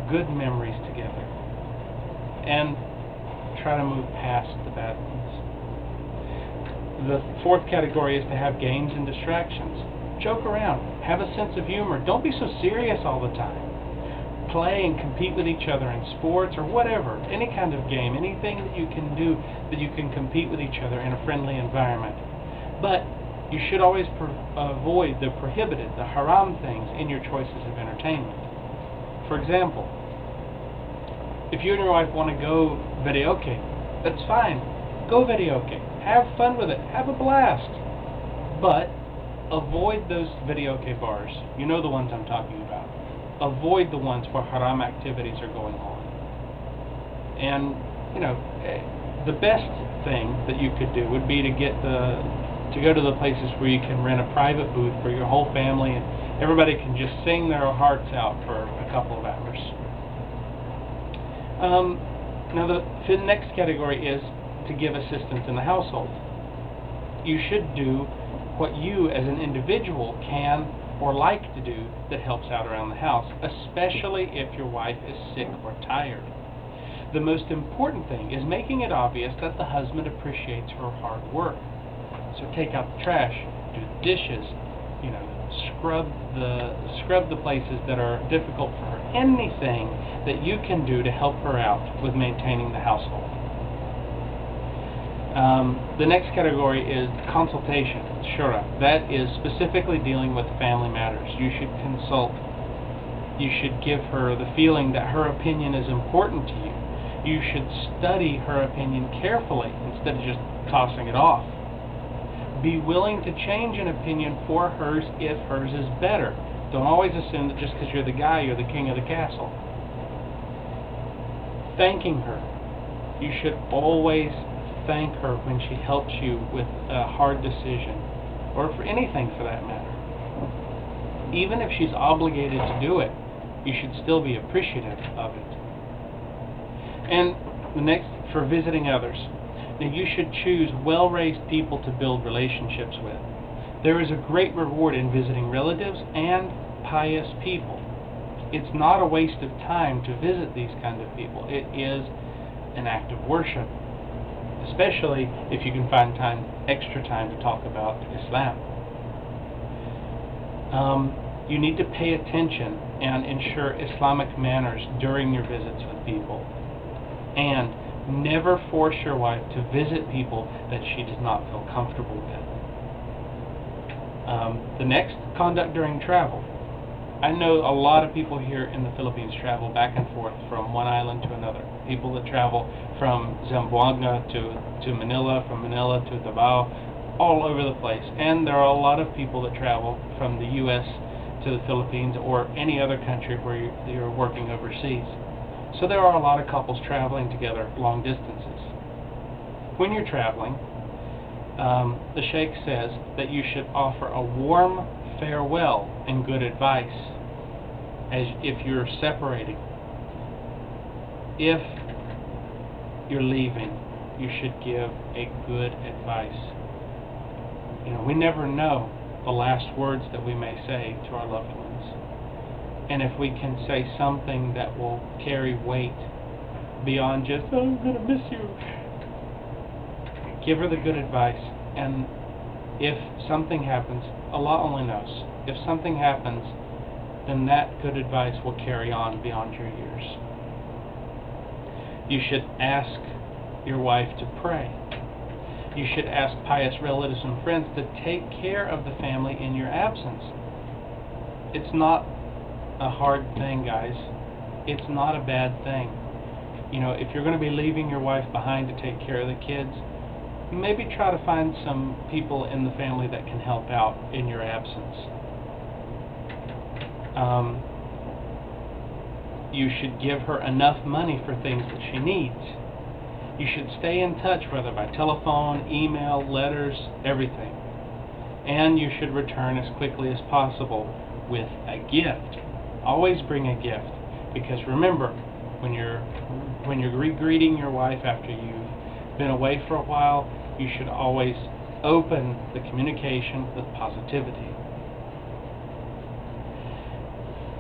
good memories together and try to move past the bad ones. The fourth category is to have games and distractions. Joke around, have a sense of humor. Don't be so serious all the time. Play and compete with each other in sports or whatever, any kind of game, anything that you can do that you can compete with each other in a friendly environment. But you should always avoid the prohibited, the haram things in your choices of entertainment. For example, if you and your wife want to go videoke, that's fine. Go videoke. Have fun with it. Have a blast. But avoid those videoke bars. You know the ones I'm talking about. Avoid the ones where haram activities are going on. And, you know, the best thing that you could do would be to go to the places where you can rent a private booth for your whole family and everybody can just sing their hearts out for a couple of hours. Now the next category is to give assistance in the household. You should do what you as an individual can or like to do that helps out around the house, especially if your wife is sick or tired. The most important thing is making it obvious that the husband appreciates her hard work. So take out the trash, do the dishes, you know, scrub the places that are difficult for her. Anything that you can do to help her out with maintaining the household. The next category is consultation, shura. That is specifically dealing with family matters. You should consult. You should give her the feeling that her opinion is important to you. You should study her opinion carefully instead of just tossing it off. Be willing to change an opinion for hers if hers is better. Don't always assume that just because you're the guy, you're the king of the castle. Thanking her. You should always thank her when she helps you with a hard decision, or for anything for that matter. Even if she's obligated to do it, you should still be appreciative of it. And the next, for visiting others. Now you should choose well-raised people to build relationships with. There is a great reward in visiting relatives and pious people. It's not a waste of time to visit these kind of people. It is an act of worship, especially if you can find extra time to talk about Islam. You need to pay attention and ensure Islamic manners during your visits with people. And never force your wife to visit people that she does not feel comfortable with. The next, conduct during travel. I know a lot of people here in the Philippines travel back and forth from one island to another. People that travel from Zamboanga to Manila, from Manila to Davao, all over the place. And there are a lot of people that travel from the U.S. to the Philippines or any other country where you're working overseas. So there are a lot of couples traveling together long distances. When you're traveling, the Sheikh says that you should offer a warm farewell and good advice as if you're separating. If you're leaving, you should give a good advice. You know, we never know the last words that we may say to our loved ones. And if we can say something that will carry weight beyond just, oh, I'm going to miss you, give her the good advice. And if something happens, Allah only knows. If something happens, then that good advice will carry on beyond your years. You should ask your wife to pray. You should ask pious relatives and friends to take care of the family in your absence. It's not a hard thing, guys. It's not a bad thing. You know, if you're going to be leaving your wife behind to take care of the kids, maybe try to find some people in the family that can help out in your absence. You should give her enough money for things that she needs. You should stay in touch, whether by telephone, email, letters, everything. And you should return as quickly as possible with a gift. Always bring a gift, because remember, when you're greeting your wife after you've been away for a while, you should always open the communication with positivity.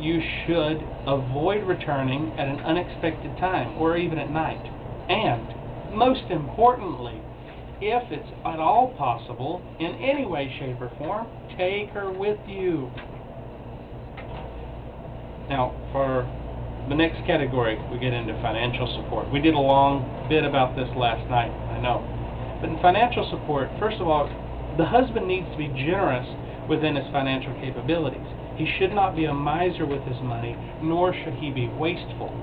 You should avoid returning at an unexpected time or even at night. And, most importantly, if it's at all possible, in any way, shape, or form, take her with you. Now, for the next category, we get into financial support. We did a long bit about this last night, I know. But in financial support, first of all, the husband needs to be generous within his financial capabilities. He should not be a miser with his money, nor should he be wasteful.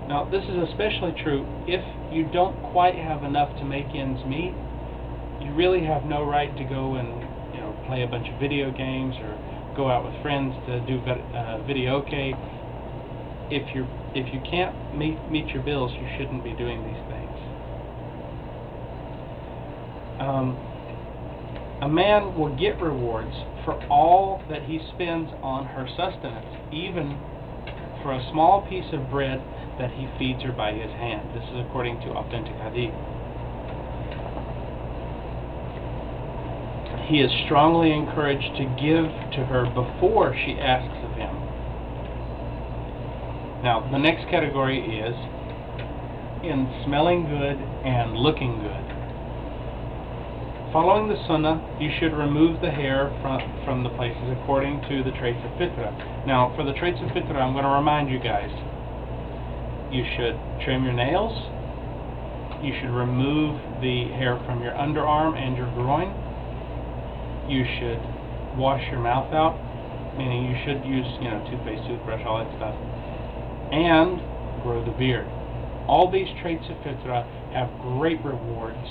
Now, this is especially true if you don't quite have enough to make ends meet. You really have no right to go and play a bunch of video games or go out with friends to do videoke. If you can't meet your bills, you shouldn't be doing these things. A man will get rewards for all that he spends on her sustenance, even for a small piece of bread that he feeds her by his hand. This is according to authentic hadith. He is strongly encouraged to give to her before she asks of him. Now, the next category is in smelling good and looking good. Following the sunnah, you should remove the hair from the places according to the traits of fitrah. Now, for the traits of fitrah, I'm going to remind you guys. You should trim your nails. You should remove the hair from your underarm and your groin. You should wash your mouth out, meaning you should use, toothpaste, toothbrush, all that stuff. And grow the beard. All these traits of fitrah have great rewards,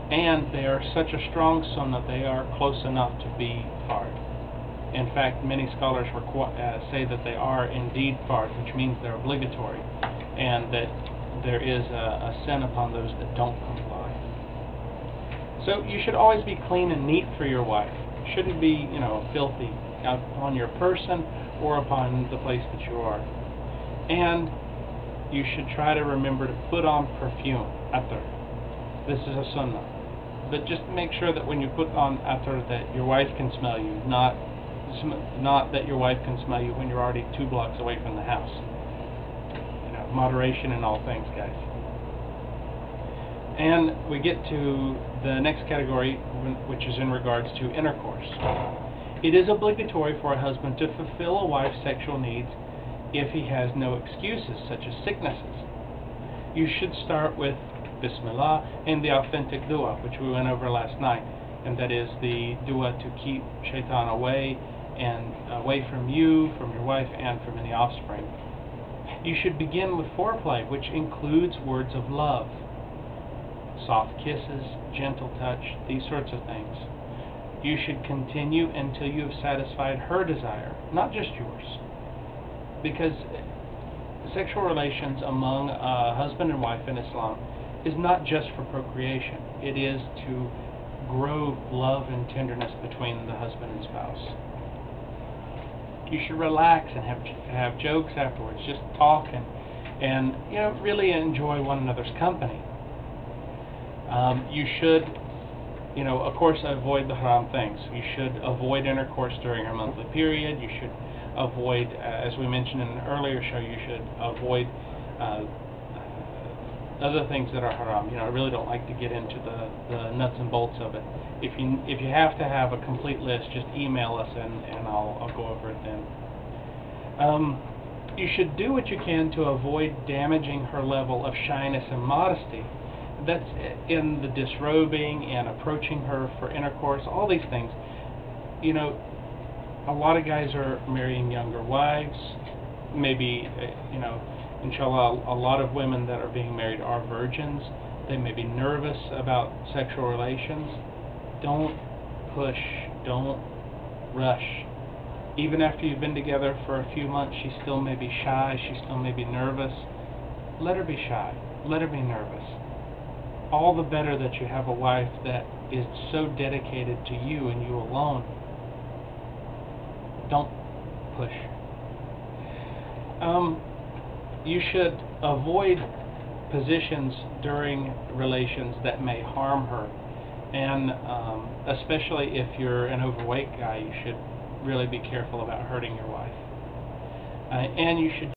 and they are such a strong sunnah, they are close enough to be fard. In fact, many scholars say that they are indeed fard, which means they're obligatory, and that there is a sin upon those that don't comply. So you should always be clean and neat for your wife. You shouldn't be, filthy upon your person or upon the place that you are. And you should try to remember to put on perfume, atar. This is a sunnah. But just make sure that when you put on atar that your wife can smell you, not that your wife can smell you when you're already 2 blocks away from the house. Moderation in all things, guys. And we get to the next category, which is in regards to intercourse. It is obligatory for a husband to fulfill a wife's sexual needs if he has no excuses, such as sicknesses. You should start with Bismillah and the authentic dua, which we went over last night, and that is the dua to keep shaitan away from you, from your wife, and from any offspring. You should begin with foreplay, which includes words of love, soft kisses, gentle touch, these sorts of things. You should continue until you have satisfied her desire, not just yours. Because sexual relations among a husband and wife in Islam is not just for procreation. It is to grow love and tenderness between the husband and spouse. You should relax and have jokes afterwards. Just talk and really enjoy one another's company. You should, of course, avoid the haram things. You should avoid intercourse during her monthly period. You should avoid, as we mentioned in an earlier show, you should avoid other things that are haram. I really don't like to get into the nuts and bolts of it. If you have to have a complete list, just email us and I'll go over it then. You should do what you can to avoid damaging her level of shyness and modesty. That's in the disrobing and approaching her for intercourse, all these things. A lot of guys are marrying younger wives. Maybe, Insh'Allah, a lot of women that are being married are virgins. They may be nervous about sexual relations. Don't push. Don't rush. Even after you've been together for a few months, she still may be shy. She still may be nervous. Let her be shy. Let her be nervous. All the better that you have a wife that is so dedicated to you and you alone. Don't push. You should avoid positions during relations that may harm her, and especially if you're an overweight guy, you should really be careful about hurting your wife. and you should